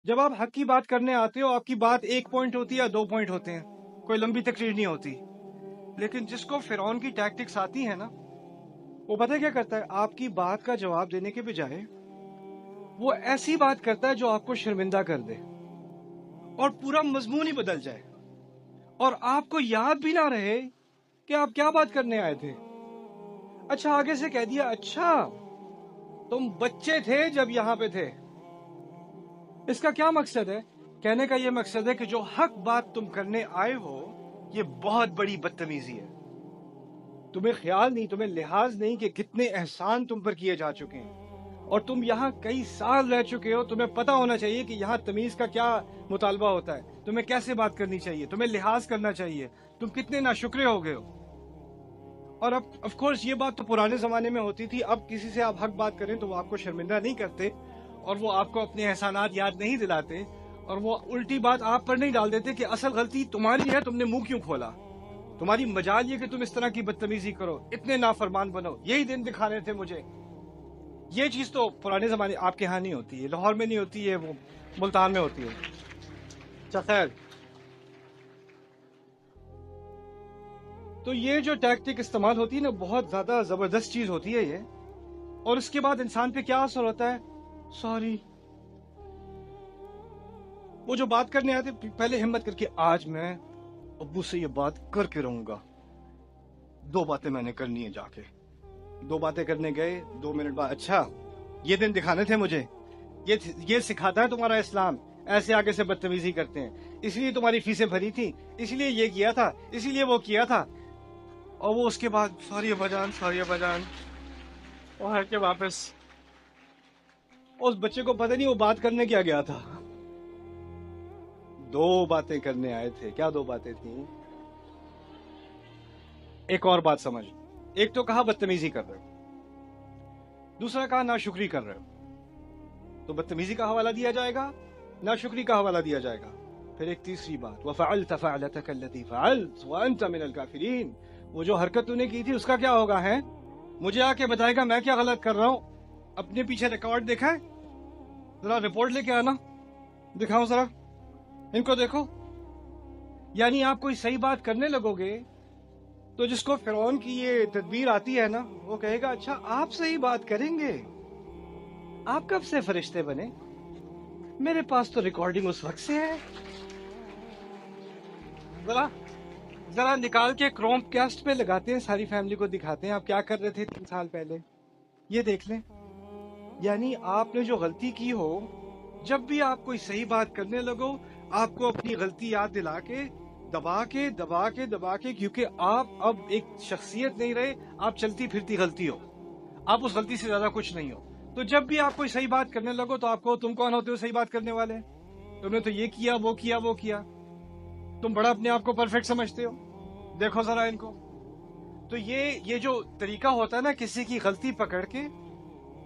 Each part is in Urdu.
جب آپ حق کی بات کرنے آتے ہو آپ کی بات ایک پوائنٹ ہوتی ہے یا دو پوائنٹ ہوتے ہیں، کوئی لمبی تقریر نہیں ہوتی. لیکن جس کو فرعون کی ٹیکٹکس آتی ہیں نا، وہ پتہ کیا کرتا ہے؟ آپ کی بات کا جواب دینے کے بجائے وہ ایسی بات کرتا ہے جو آپ کو شرمندہ کر دے اور پورا مضمون ہی بدل جائے اور آپ کو یاد بھی نہ رہے کہ آپ کیا بات کرنے آئے تھے. اچھا آگے سے کہہ دیا، اچھا تم بچے تھے جب یہاں پہ تھے. اس کا کیا مقصد ہے؟ کہنے کا یہ مقصد ہے کہ جو حق بات تم کرنے آئے ہو یہ بہت بڑی بدتمیزی ہے. تمہیں خیال نہیں، تمہیں لحاظ نہیں کہ کتنے احسان تم پر کیے جا چکے ہیں اور تم یہاں کئی سال رہ چکے ہو. تمہیں پتا ہونا چاہیے کہ یہاں تمیز کا کیا مطالبہ ہوتا ہے، تمہیں کیسے بات کرنی چاہیے، تمہیں لحاظ کرنا چاہیے. تم کتنے ناشکرے ہو گئے ہو. اور اب آف کورس یہ بات تو پرانے زمانے میں ہوتی تھی. اب کسی سے آپ حق بات کریں تو وہ آپ کو شرمندہ نہیں کرتے اور وہ آپ کو اپنے احسانات یاد نہیں دلاتے اور وہ الٹی بات آپ پر نہیں ڈال دیتے کہ اصل غلطی تمہاری ہے، تم نے منہ کیوں کھولا، تمہاری مجال یہ کہ تم اس طرح کی بدتمیزی کرو، اتنے نافرمان بنو، یہی دن دکھانے تھے مجھے. یہ چیز تو پرانے زمانے آپ کے ہاں نہیں ہوتی ہے، لاہور میں نہیں ہوتی ہے، وہ ملتان میں ہوتی ہے. اچھا خیر، تو یہ جو ٹیکٹک استعمال ہوتی ہے نا بہت زیادہ زبردست چیز ہوتی ہے یہ. اور اس کے بعد انسان پہ کیا اثر ہوتا ہے؟ سوری. وہ جو بات کرنے آتے پہلے ہمت کر کے آج میں ابو سے یہ بات کر کے رہوں گا، دو باتیں میں نے کرنی ہے. جا کے دو باتیں کرنے گئے، 2 منٹ بعد اچھا یہ دن دکھانے تھے مجھے، یہ سکھاتا ہے تمہارا اسلام، ایسے آگے سے بدتمیزی کرتے ہیں، اس لیے تمہاری فیسیں بھری تھی، اس لیے یہ کیا تھا، اس لیے وہ کیا تھا. اور وہ اس کے بعد سوری ابا جان، سوری ابا جان، وہ ہر کے واپس. اس بچے کو پتہ نہیں وہ بات کرنے کیا گیا تھا. دو باتیں کرنے آئے تھے. کیا دو باتیں تھیں؟ ایک اور بات سمجھ. ایک تو کہا بدتمیزی کر رہے ہو، دوسرا کہا ناشکری کر رہے ہو. تو بدتمیزی کا حوالہ دیا جائے گا، ناشکری کا حوالہ دیا جائے گا. پھر ایک تیسری بات، وَفَعَلْتَ فَعْلَتَكَ الَّتِي فَعَلْتَ وَأَنْتَ مِنَ الْكَافِرِينَ. وہ جو حرکت تو نے کی تھی اس کا کیا ہوگا ہے؟ مجھے آ کے بتائے گا میں کیا غلط کر رہا ہوں. اپنے پیچھے ریکارڈ دیکھا ہے؟ ذرا رپورٹ لے کے آنا، دکھاؤ ذرا ان کو، دیکھو. یعنی آپ کوئی صحیح بات کرنے لگو گے تو جس کو فرعون کی یہ تدبیر آتی ہے نا، وہ کہے گا اچھا آپ صحیح بات کریں گے، آپ کب سے فرشتے بنے؟ میرے پاس تو ریکارڈنگ اس وقت سے ہے. ذرا نکال کے کروم کاسٹ پہ لگاتے ہیں، ساری فیملی کو دکھاتے ہیں آپ کیا کر رہے تھے 3 سال پہلے، یہ دیکھ لیں. یعنی آپ نے جو غلطی کی ہو، جب بھی آپ کوئی صحیح بات کرنے لگو آپ کو اپنی غلطی یاد دلا کے دبا کے دبا کے دبا کے، کیونکہ آپ اب ایک شخصیت نہیں رہے، آپ چلتی پھرتی غلطی ہو، آپ اس غلطی سے زیادہ کچھ نہیں ہو. تو جب بھی آپ کوئی صحیح بات کرنے لگو تو آپ کو، تم کون ہوتے ہو صحیح بات کرنے والے؟ تم نے تو یہ کیا وہ کیا وہ کیا، تم بڑا اپنے آپ کو پرفیکٹ سمجھتے ہو، دیکھو ذرا ان کو. تو یہ جو طریقہ ہوتا ہے نا کسی کی غلطی پکڑ کے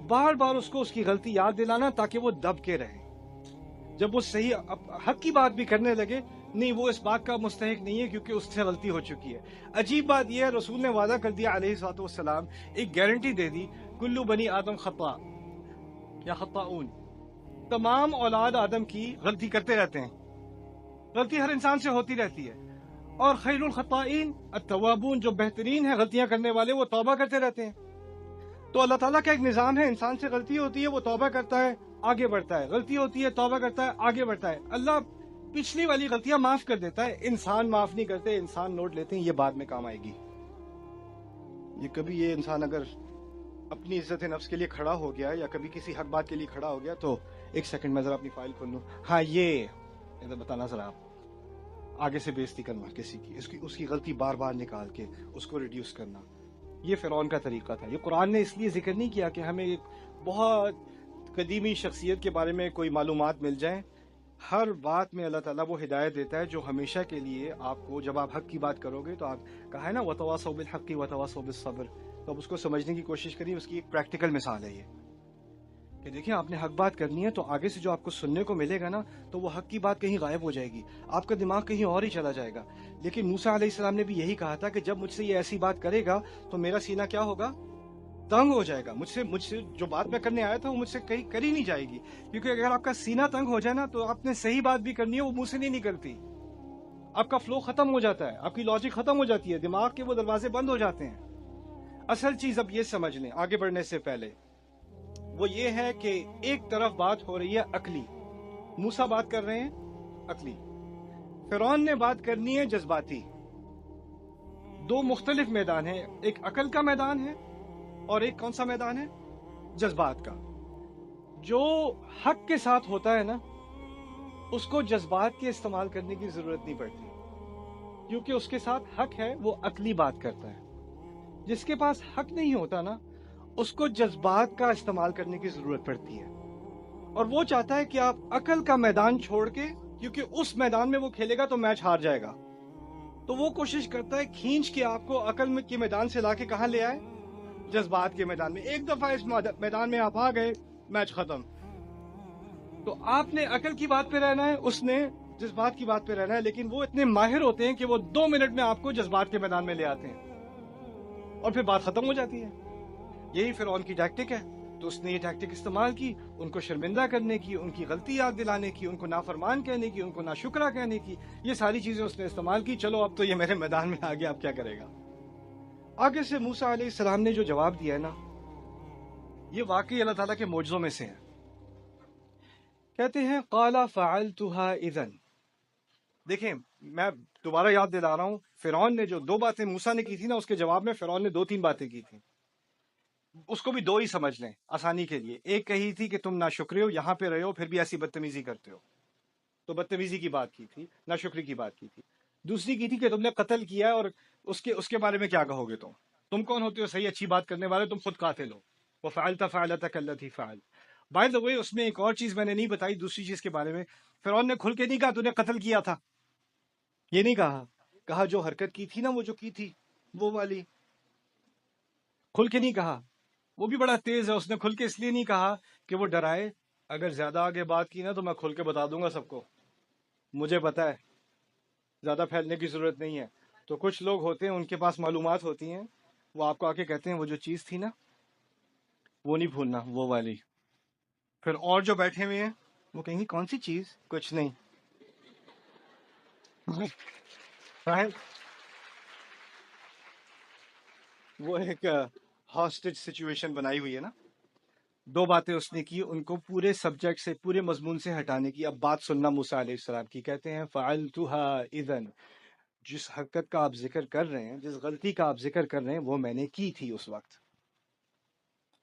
بار بار اس کو اس کی غلطی یاد دلانا تاکہ وہ دب کے رہے. جب وہ صحیح حق کی بات بھی کرنے لگے، نہیں وہ اس بات کا مستحق نہیں ہے کیونکہ اس سے غلطی ہو چکی ہے. عجیب بات یہ ہے، رسول نے وعدہ کر دیا علیہ الصلوۃ والسلام، ایک گارنٹی دے دی، کلو بنی آدم خطا یا خطاؤن، تمام اولاد آدم کی غلطی کرتے رہتے ہیں، غلطی ہر انسان سے ہوتی رہتی ہے. اور خیر الخطائین التوابون، جو بہترین ہیں غلطیاں کرنے والے وہ توبہ کرتے رہتے ہیں. تو اللہ تعالیٰ کا ایک نظام ہے، انسان سے غلطی ہوتی ہے وہ توبہ کرتا ہے آگے بڑھتا ہے، غلطی ہوتی ہے توبہ کرتا ہے آگے بڑھتا ہے. اللہ پچھلی والی غلطیاں معاف کر دیتا ہے، انسان معاف نہیں کرتے، انسان نوٹ لیتے ہیں یہ بعد میں کام آئے گی. یہ کبھی یہ انسان اگر اپنی عزت نفس کے لیے کھڑا ہو گیا یا کبھی کسی حق بات کے لیے کھڑا ہو گیا تو ایک سیکنڈ میں ذرا اپنی فائل کھول لوں. ہاں یہ ادھر بتانا ذرا، آپ آگے سے بےزتی کرنا کسی کی، اس کی غلطی بار بار نکال کے اس کو ریڈیوس کرنا، یہ فرعون کا طریقہ تھا. یہ قرآن نے اس لیے ذکر نہیں کیا کہ ہمیں ایک بہت قدیمی شخصیت کے بارے میں کوئی معلومات مل جائیں. ہر بات میں اللہ تعالیٰ وہ ہدایت دیتا ہے جو ہمیشہ کے لیے آپ کو، جب آپ حق کی بات کرو گے تو آپ کہا ہے نا وَتَوَاصَوْا بِالْحَقِّ وَتَوَاصَوْا بِالصَّبْرِ، تو اب اس کو سمجھنے کی کوشش کریے. اس کی ایک پریکٹیکل مثال ہے یہ کہ دیکھیں آپ نے حق بات کرنی ہے تو آگے سے جو آپ کو سننے کو ملے گا نا تو وہ حق کی بات کہیں غائب ہو جائے گی، آپ کا دماغ کہیں اور ہی چلا جائے گا. لیکن موسیٰ علیہ السلام نے بھی یہی کہا تھا کہ جب مجھ سے یہ ایسی بات کرے گا تو میرا سینہ کیا ہوگا؟ تنگ ہو جائے گا مجھ سے جو بات میں کرنے آیا تھا وہ مجھ سے کہیں کری نہیں جائے گی، کیونکہ اگر آپ کا سینہ تنگ ہو جائے نا تو آپ نے صحیح بات بھی کرنی ہے وہ منہ سے نہیں نکلتی، آپ کا فلو ختم ہو جاتا ہے، آپ کی لاجک ختم ہو جاتی ہے، دماغ کے وہ دروازے بند ہو جاتے ہیں۔ اصل چیز اب یہ سمجھ لیں آگے بڑھنے سے پہلے، وہ یہ ہے کہ ایک طرف بات ہو رہی ہے عقلی، موسیٰ بات کر رہے ہیں عقلی، فرعون نے بات کرنی ہے جذباتی۔ دو مختلف میدان ہیں، ایک عقل کا میدان ہے اور ایک کون سا میدان ہے؟ جذبات کا۔ جو حق کے ساتھ ہوتا ہے نا اس کو جذبات کے استعمال کرنے کی ضرورت نہیں پڑتی، کیونکہ اس کے ساتھ حق ہے، وہ عقلی بات کرتا ہے۔ جس کے پاس حق نہیں ہوتا نا اس کو جذبات کا استعمال کرنے کی ضرورت پڑتی ہے، اور وہ چاہتا ہے کہ آپ عقل کا میدان چھوڑ کے، کیونکہ اس میدان میں وہ کھیلے گا تو میچ ہار جائے گا، تو وہ کوشش کرتا ہے کھینچ کے آپ کو عقل کے میدان سے لا کے کہاں لے آئے؟ جذبات کے میدان میں۔ ایک دفعہ اس میدان میں آپ آ گئے، میچ ختم۔ تو آپ نے عقل کی بات پہ رہنا ہے، اس نے جذبات کی بات پہ رہنا ہے، لیکن وہ اتنے ماہر ہوتے ہیں کہ وہ 2 منٹ میں آپ کو جذبات کے میدان میں لے آتے ہیں اور پھر بات ختم ہو جاتی ہے۔ یہی فرعون کی ٹیکٹک ہے، تو اس نے یہ ٹیکٹک استعمال کی، ان کو شرمندہ کرنے کی، ان کی غلطی یاد دلانے کی، ان کو نافرمان کہنے کی، ان کو ناشکرہ کہنے کی، یہ ساری چیزیں اس نے استعمال کی۔ چلو اب تو یہ میرے میدان میں آ گیا، اب کیا کرے گا؟ آگے سے موسیٰ علیہ السلام نے جو جواب دیا ہے نا، یہ واقعی اللہ تعالیٰ کے معجزوں میں سے ہے۔ کہتے ہیں قال فعلتها اذن۔ دیکھیں میں دوبارہ یاد دلا رہا ہوں، فرعون نے جو 2 باتیں موسیٰ نے کی تھی نا، اس کے جواب میں فرعون نے 2-3 باتیں کی تھی، اس کو بھی 2 ہی سمجھ لیں آسانی کے لیے۔ ایک کہی تھی کہ تم ناشکرے ہو، یہاں پہ رہے ہو پھر بھی ایسی بدتمیزی کرتے ہو، تو بدتمیزی کی بات کی تھی، ناشکری کی بات کی تھی۔ دوسری کی تھی کہ تم نے قتل کیا ہے اور اس کے بارے میں کیا کہو گے؟ تم کون ہوتے ہو صحیح اچھی بات کرنے والے؟ تم خود قاتل ہو۔ وفعلت فعلتك التي فعلت۔ بائی دا وے، اس میں ایک اور چیز میں نے نہیں بتائی دوسری چیز کے بارے میں، فرعون نے کھل کے نہیں کہا تو نے قتل کیا تھا، یہ نہیں کہا جو حرکت کی تھی نا، وہ جو کی تھی وہ والی، کھل کے نہیں کہا۔ وہ بھی بڑا تیز ہے، اس نے کھل کے اس لیے نہیں کہا کہ وہ ڈرائے، اگر زیادہ آگے بات کی نا تو میں کھل کے بتا دوں گا سب کو، مجھے پتا ہے، زیادہ پھیلنے کی ضرورت نہیں ہے۔ تو کچھ لوگ ہوتے ہیں ان کے پاس معلومات ہوتی ہیں، وہ آپ کو آ کے کہتے ہیں وہ جو چیز تھی نا وہ نہیں بھولنا، وہ والی۔ پھر اور جو بیٹھے ہوئے ہیں وہ کہیں گے کون سی چیز؟ کچھ نہیں right؟ وہ ایک ہاسٹیج سچویشن بنائی ہوئی ہے نا۔ 2 باتیں اس نے کی ان کو پورے سبجیکٹ سے، پورے مضمون سے ہٹانے کی۔ اب بات سننا موسیٰ علیہ السلام کی، کہتے ہیں فعلتها اذن، جس حرکت کا آپ ذکر کر رہے ہیں، جس غلطی کا آپ ذکر کر رہے ہیں، وہ میں نے کی تھی اس وقت۔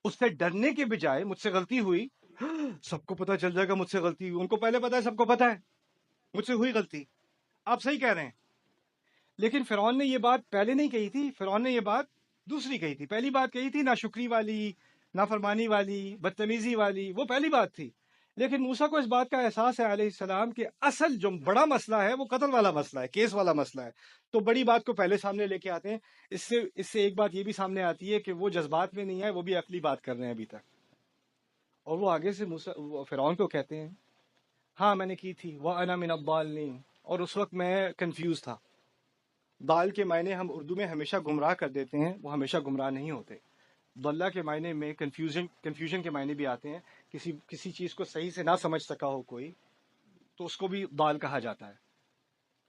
اس سے ڈرنے کے بجائے مجھ سے غلطی ہوئی، سب کو پتہ چل جائے گا مجھ سے غلطی ہوئی، ان کو پہلے پتہ ہے، سب کو پتہ ہے مجھ سے ہوئی غلطی، آپ صحیح کہہ رہے ہیں۔ لیکن فرعون نے یہ بات پہلے نہیں کہی تھی، فرعون نے یہ بات دوسری کہی تھی۔ پہلی بات کہی تھی ناشکری والی، نافرمانی والی، بدتمیزی والی، وہ پہلی بات تھی۔ لیکن موسیٰ کو اس بات کا احساس ہے علیہ السلام کہ اصل جو بڑا مسئلہ ہے وہ قتل والا مسئلہ ہے، کیس والا مسئلہ ہے، تو بڑی بات کو پہلے سامنے لے کے آتے ہیں۔ اس سے ایک بات یہ بھی سامنے آتی ہے کہ وہ جذبات میں نہیں ہے، وہ بھی عقلی بات کر رہے ہیں ابھی تک۔ اور وہ آگے سے وہ فرعون کو کہتے ہیں ہاں میں نے کی تھی، وَأَنَا مِنَ الضَّالِّينَ، اور اس وقت میں کنفیوز تھا۔ ضال کے معنی ہم اردو میں ہمیشہ گمراہ کر دیتے ہیں، وہ ہمیشہ گمراہ نہیں ہوتے۔ ضلع کے معنی میں کنفیوژن کے معنی بھی آتے ہیں، کسی چیز کو صحیح سے نہ سمجھ سکا ہو کوئی تو اس کو بھی ضال کہا جاتا ہے۔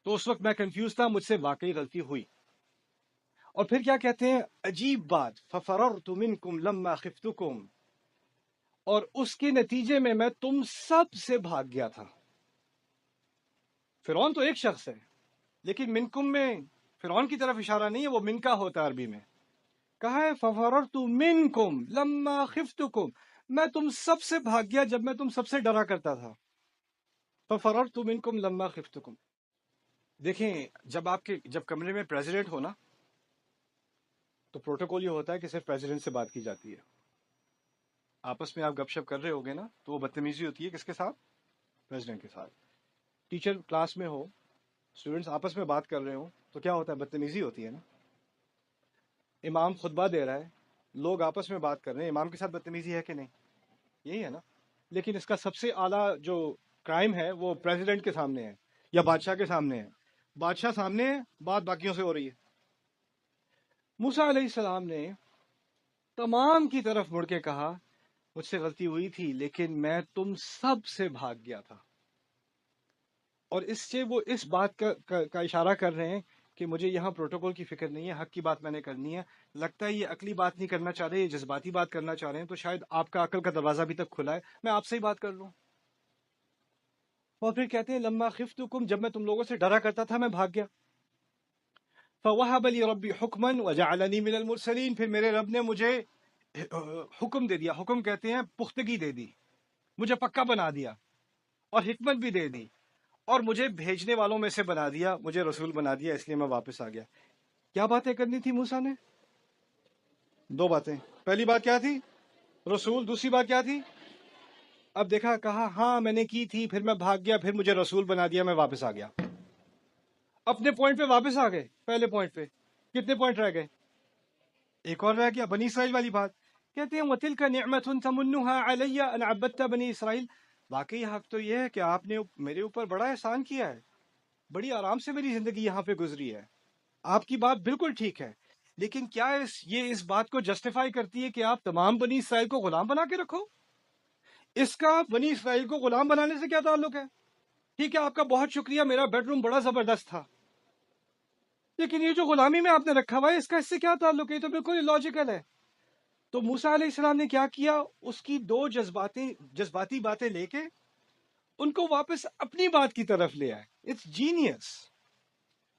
تو اس وقت میں کنفیوز تھا، مجھ سے واقعی غلطی ہوئی۔ اور پھر کیا کہتے ہیں، عجیب بات، فَفَرَرْتُ مِنْكُمْ لَمَّا خِفْتُكُمْ، اور اس کے نتیجے میں تم سب سے بھاگ گیا تھا۔ فرعون تو ایک شخص ہے، لیکن منکم میں فرعون کی طرف اشارہ نہیں ہے، وہ من کا ہوتا ہے عربی میں۔ کہا ہے فَفَرَرْتُ مِنْكُمْ لَمَّا خِفْتُكُمْ، میں تم سب سے بھاگ گیا جب میں تم سب سے ڈرا کرتا تھا۔ فَفَرَرْتُ مِنْكُمْ لَمَّا خِفْتُكُمْ۔ دیکھیں جب کمرے میں پریزیڈنٹ ہو نا تو پروٹوکول یہ ہوتا ہے کہ صرف پریزیڈنٹ سے بات کی جاتی ہے۔ آپس میں آپ گپ شپ کر رہے ہوگے نا تو وہ بدتمیزی ہوتی ہے کس کے ساتھ؟ پریزیڈنٹ کے ساتھ۔ ٹیچر کلاس میں ہو، اسٹوڈنٹس آپس میں بات کر رہے ہوں تو کیا ہوتا ہے؟ بدتمیزی ہوتی ہے نا۔ امام خطبہ دے رہا ہے، لوگ آپس میں بات کر رہے ہیں، امام کے ساتھ بدتمیزی ہے کہ نہیں؟ یہی ہے نا۔ لیکن اس کا سب سے اعلیٰ جو کرائم ہے وہ پریزیڈنٹ کے سامنے ہے یا بادشاہ کے سامنے ہے۔ بادشاہ سامنے ہے، بات باقیوں سے ہو رہی ہے۔ موسیٰ علیہ السلام نے تمام کی طرف مڑ کے کہا مجھ سے غلطی ہوئی تھی لیکن میں تم سب سے بھاگ گیا تھا. اور اس سے وہ اس بات کا اشارہ کر رہے ہیں کہ مجھے یہاں پروٹوکول کی فکر نہیں ہے، حق کی بات میں نے کرنی ہے. لگتا ہے یہ عقلی بات نہیں کرنا چاہ رہے، یہ جذباتی بات کرنا چاہ رہے ہیں، تو شاید آپ کا عقل کا دروازہ ابھی تک کھلا ہے، میں آپ سے ہی بات کر لوں. اور پھر کہتے ہیں لما خفتکم، جب میں تم لوگوں سے ڈرا کرتا تھا میں بھاگ گیا. فوہب لی ربی حکما وجعلنی من المرسلین، پھر میرے رب نے مجھے حکم دے دیا، حکم کہتے ہیں پختگی دے دی، مجھے پکا بنا دیا، اور حکمت بھی دے دی، اور مجھے بھیجنے والوں میں سے بنا دیا، مجھے رسول بنا دیا، اس لیے میں واپس آ گیا. کیا باتیں کرنی تھی موسیٰ نے؟ دو باتیں. پہلی بات کیا تھی؟ رسول. دوسری بات کیا تھی؟ اب دیکھا، کہا ہاں میں نے کی تھی، پھر میں بھاگ گیا، پھر مجھے رسول بنا دیا، میں واپس آ گیا. اپنے پوائنٹ پہ واپس آ گئے. پہلے پوائنٹ پہ کتنے پوائنٹ رہ گئے؟ ایک اور رہ گیا، بنی اسرائیل والی بات. کہتے ہیں وَتِلْكَ نِعْمَةٌ تَمُنُّهَا عَلَيَّ أَنْ عَبَّدْتَ بَنِي اسرائیل. واقعی حق تو یہ ہے کہ آپ نے میرے اوپر بڑا احسان کیا ہے، بڑی آرام سے میری زندگی یہاں پہ گزری ہے. آپ کی بات بالکل ٹھیک ہے، لیکن کیا یہ اس بات کو جسٹیفائی کرتی ہے کہ آپ تمام بنی اسرائیل کو غلام بنا کے رکھو؟ اس کا بنی اسرائیل کو غلام بنانے سے کیا تعلق ہے؟ ٹھیک ہے آپ کا بہت شکریہ، میرا بیڈ روم بڑا زبردست تھا، لیکن یہ جو غلامی میں آپ نے رکھا ہوا ہے اس کا اس سے کیا تعلق ہے؟ یہ تو بالکل illogical ہے. تو موسیٰ علیہ السلام نے کیا کیا؟ اس کی دو جذباتی باتیں لے کے ان کو واپس اپنی بات کی طرف لے آئے. اٹس جینیس،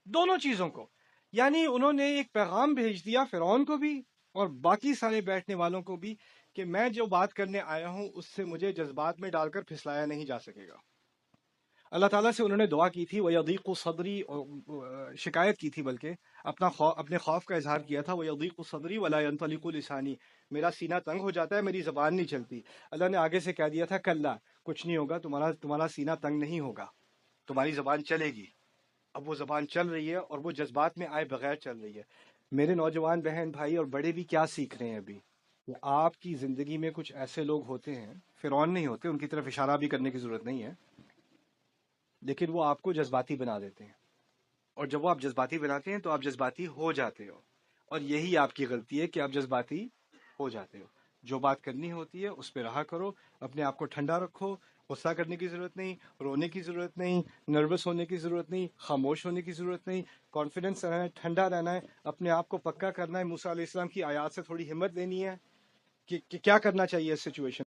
دونوں چیزوں کو. یعنی انہوں نے ایک پیغام بھیج دیا فرعون کو بھی اور باقی سارے بیٹھنے والوں کو بھی کہ میں جو بات کرنے آیا ہوں اس سے مجھے جذبات میں ڈال کر پھسلایا نہیں جا سکے گا. اللہ تعالیٰ سے انہوں نے دعا کی تھی وَيَضِيقُ صَدْرِي، اور شکایت کی تھی، بلکہ اپنے خوف کا اظہار کیا تھا وَيَضِيقُ صَدْرِي وَلَا يَنطَلِقُ لِسَانِي، میرا سینہ تنگ ہو جاتا ہے، میری زبان نہیں چلتی. اللہ نے آگے سے کہہ دیا تھا کلا، کچھ نہیں ہوگا، تمہارا سینہ تنگ نہیں ہوگا، تمہاری زبان چلے گی. اب وہ زبان چل رہی ہے اور وہ جذبات میں آئے بغیر چل رہی ہے. میرے نوجوان بہن بھائی اور بڑے بھی کیا سیکھ رہے ہیں ابھی؟ وہ آپ کی زندگی میں کچھ ایسے لوگ ہوتے ہیں، فرعون نہیں ہوتے، ان کی طرف اشارہ بھی کرنے کی ضرورت نہیں ہے، لیکن وہ آپ کو جذباتی بنا دیتے ہیں، اور جب وہ آپ جذباتی بناتے ہیں تو آپ جذباتی ہو جاتے ہو، اور یہی آپ کی غلطی ہے کہ آپ جذباتی ہو جاتے ہو. جو بات کرنی ہوتی ہے اس پہ رہا کرو، اپنے آپ کو ٹھنڈا رکھو، غصہ کرنے کی ضرورت نہیں، رونے کی ضرورت نہیں، نروس ہونے کی ضرورت نہیں، خاموش ہونے کی ضرورت نہیں. کانفیڈنس رہنا ہے، ٹھنڈا رہنا ہے، اپنے آپ کو پکا کرنا ہے. موسیٰ علیہ السلام کی آیات سے تھوڑی ہمت لینی ہے کہ کیا کرنا چاہیے اس سچویشن